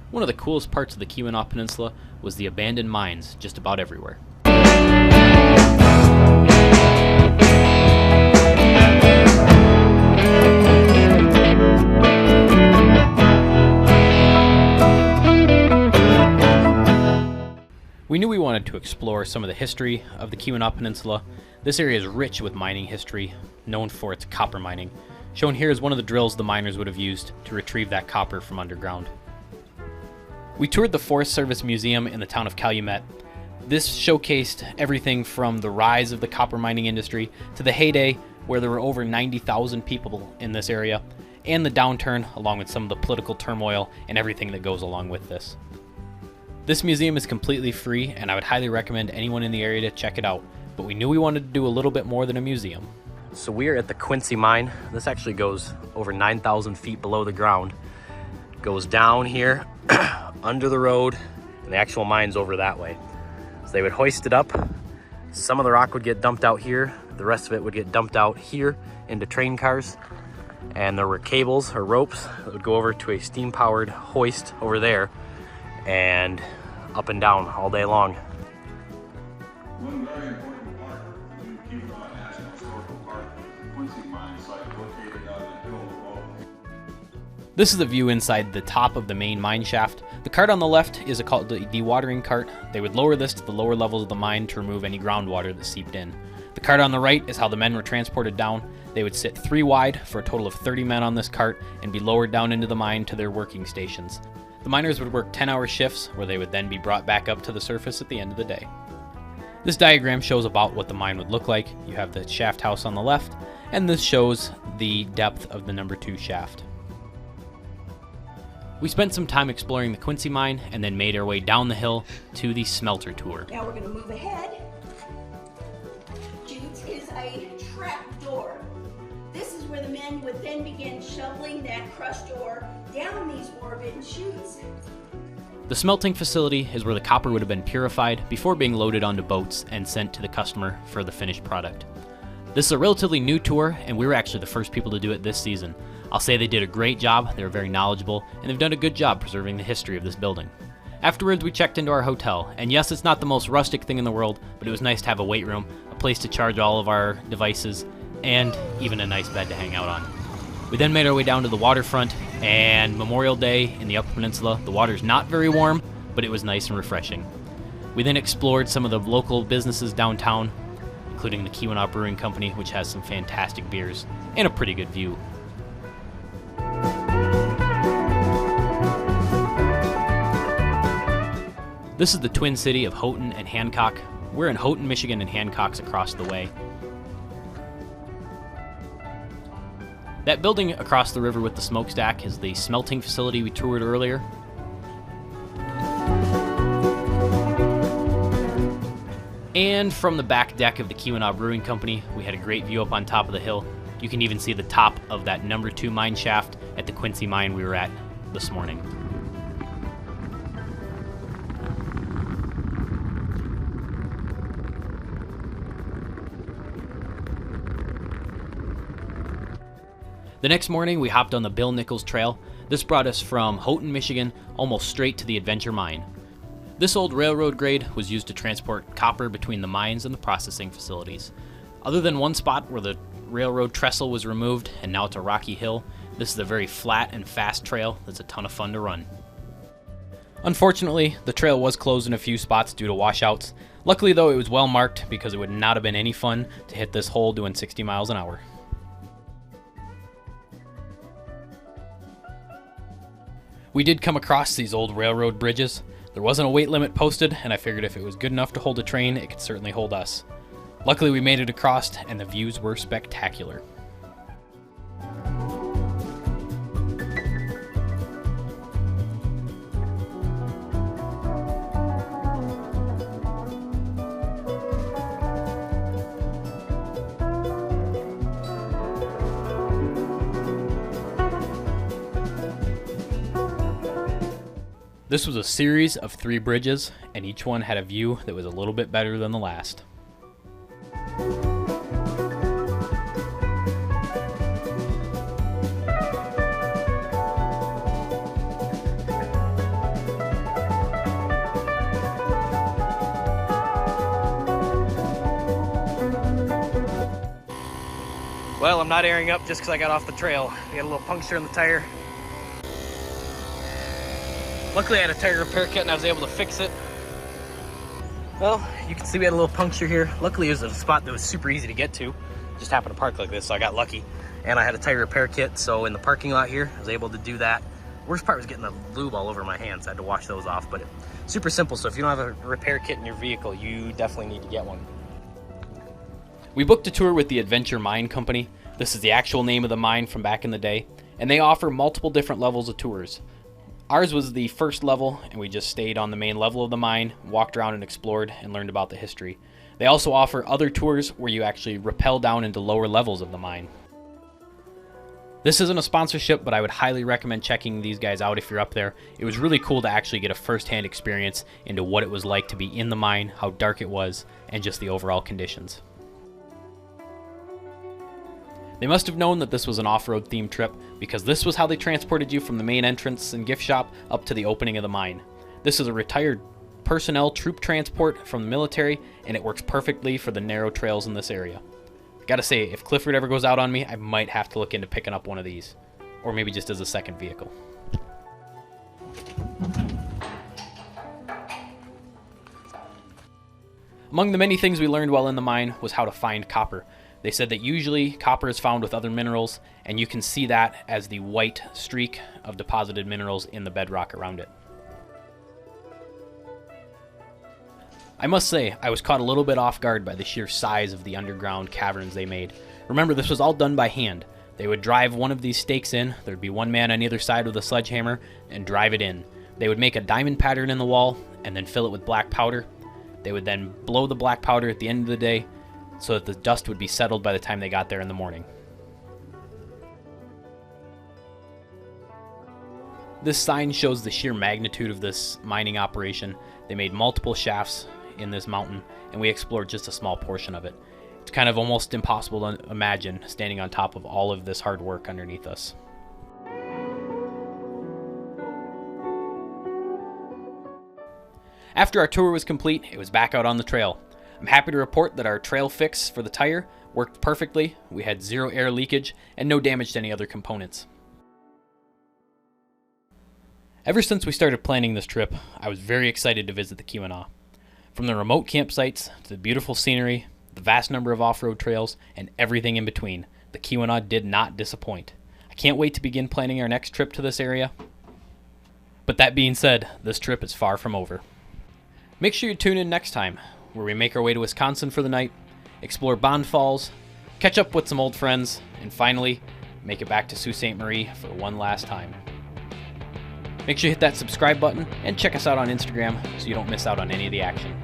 One of the coolest parts of the Keweenaw Peninsula was the abandoned mines just about everywhere. We knew we wanted to explore some of the history of the Keweenaw Peninsula. This area is rich with mining history, known for its copper mining. Shown here is one of the drills the miners would have used to retrieve that copper from underground. We toured the Forest Service Museum in the town of Calumet. This showcased everything from the rise of the copper mining industry to the heyday where there were over 90,000 people in this area, and the downturn along with some of the political turmoil and everything that goes along with this. This museum is completely free, and I would highly recommend anyone in the area to check it out, but we knew we wanted to do a little bit more than a museum. So we are at the Quincy mine. This actually goes over 9,000 feet below the ground. Goes down here, under the road, and the actual mine's over that way. So they would hoist it up. Some of the rock would get dumped out here. The rest of it would get dumped out here into train cars. And there were cables or ropes that would go over to a steam-powered hoist over there and up and down all day long. One very important part of the Keweenaw National Historical Park is the Quincy mine site located on the hill below. This is the view inside the top of the main mine shaft. The cart on the left is called the dewatering cart. They would lower this to the lower levels of the mine to remove any groundwater that seeped in. The cart on the right is how the men were transported down. They would sit 3 wide for a total of 30 men on this cart and be lowered down into the mine to their working stations. The miners would work 10-hour shifts where they would then be brought back up to the surface at the end of the day. This diagram shows about what the mine would look like. You have the shaft house on the left, and this shows the depth of the number 2 shaft. We spent some time exploring the Quincy mine and then made our way down the hill to the smelter tour. Now we're going to move ahead. Jude's is a trap door. This is where the men would then begin shoveling that crushed ore down these ore-bitten chutes. The smelting facility is where the copper would have been purified before being loaded onto boats and sent to the customer for the finished product. This is a relatively new tour, and we were actually the first people to do it this season. I'll say they did a great job, they were very knowledgeable, and they've done a good job preserving the history of this building. Afterwards, we checked into our hotel, and yes, it's not the most rustic thing in the world, but it was nice to have a weight room, a place to charge all of our devices, and even a nice bed to hang out on. We then made our way down to the waterfront, and Memorial Day in the Upper Peninsula, the water's not very warm, but it was nice and refreshing. We then explored some of the local businesses downtown, including the Keweenaw Brewing Company, which has some fantastic beers and a pretty good view. This is the twin city of Houghton and Hancock. We're in Houghton, Michigan, and Hancock's across the way. That building across the river with the smokestack is the smelting facility we toured earlier. And from the back deck of the Keweenaw Brewing Company, we had a great view up on top of the hill. You can even see the top of that number 2 mine shaft at the Quincy mine we were at this morning. The next morning, we hopped on the Bill Nichols Trail. This brought us from Houghton, Michigan, almost straight to the Adventure Mine. This old railroad grade was used to transport copper between the mines and the processing facilities. Other than one spot where the railroad trestle was removed and now it's a rocky hill, this is a very flat and fast trail that's a ton of fun to run. Unfortunately, the trail was closed in a few spots due to washouts. Luckily though, it was well marked because it would not have been any fun to hit this hole doing 60 miles an hour. We did come across these old railroad bridges. There wasn't a weight limit posted, and I figured if it was good enough to hold a train, it could certainly hold us. Luckily, we made it across, and the views were spectacular. This was a series of 3 bridges, and each one had a view that was a little bit better than the last. Well, I'm not airing up just because I got off the trail. We got a little puncture in the tire. Luckily I had a tire repair kit and I was able to fix it. Well, you can see we had a little puncture here. Luckily it was a spot that was super easy to get to. Just happened to park like this, so I got lucky. And I had a tire repair kit, so in the parking lot here, I was able to do that. Worst part was getting the lube all over my hands. I had to wash those off, but super simple. So if you don't have a repair kit in your vehicle, you definitely need to get one. We booked a tour with the Adventure Mine Company. This is the actual name of the mine from back in the day, and they offer multiple different levels of tours. Ours was the first level, and we just stayed on the main level of the mine, walked around and explored, and learned about the history. They also offer other tours where you actually rappel down into lower levels of the mine. This isn't a sponsorship, but I would highly recommend checking these guys out if you're up there. It was really cool to actually get a first-hand experience into what it was like to be in the mine, how dark it was, and just the overall conditions. They must have known that this was an off-road themed trip, because this was how they transported you from the main entrance and gift shop up to the opening of the mine. This is a retired personnel troop transport from the military, and it works perfectly for the narrow trails in this area. Gotta say, if Clifford ever goes out on me, I might have to look into picking up one of these, or maybe just as a second vehicle. Among the many things we learned while in the mine was how to find copper. They said that usually copper is found with other minerals, and you can see that as the white streak of deposited minerals in the bedrock around it. I must say, I was caught a little bit off guard by the sheer size of the underground caverns they made. Remember, this was all done by hand. They would drive one of these stakes in, there'd be one man on either side with a sledgehammer, and drive it in. They would make a diamond pattern in the wall, and then fill it with black powder. They would then blow the black powder at the end of the day, so that the dust would be settled by the time they got there in the morning. This sign shows the sheer magnitude of this mining operation. They made multiple shafts in this mountain, and we explored just a small portion of it. It's kind of almost impossible to imagine standing on top of all of this hard work underneath us. After our tour was complete, it was back out on the trail. I'm happy to report that our trail fix for the tire worked perfectly. We had zero air leakage and no damage to any other components. Ever since we started planning this trip, I was very excited to visit the Keweenaw. From the remote campsites to the beautiful scenery, the vast number of off-road trails, and everything in between, the Keweenaw did not disappoint. I can't wait to begin planning our next trip to this area. But that being said, this trip is far from over. Make sure you tune in next time, where we make our way to Wisconsin for the night, explore Bond Falls, catch up with some old friends, and finally, make it back to Sault Ste. Marie for one last time. Make sure you hit that subscribe button and check us out on Instagram so you don't miss out on any of the action.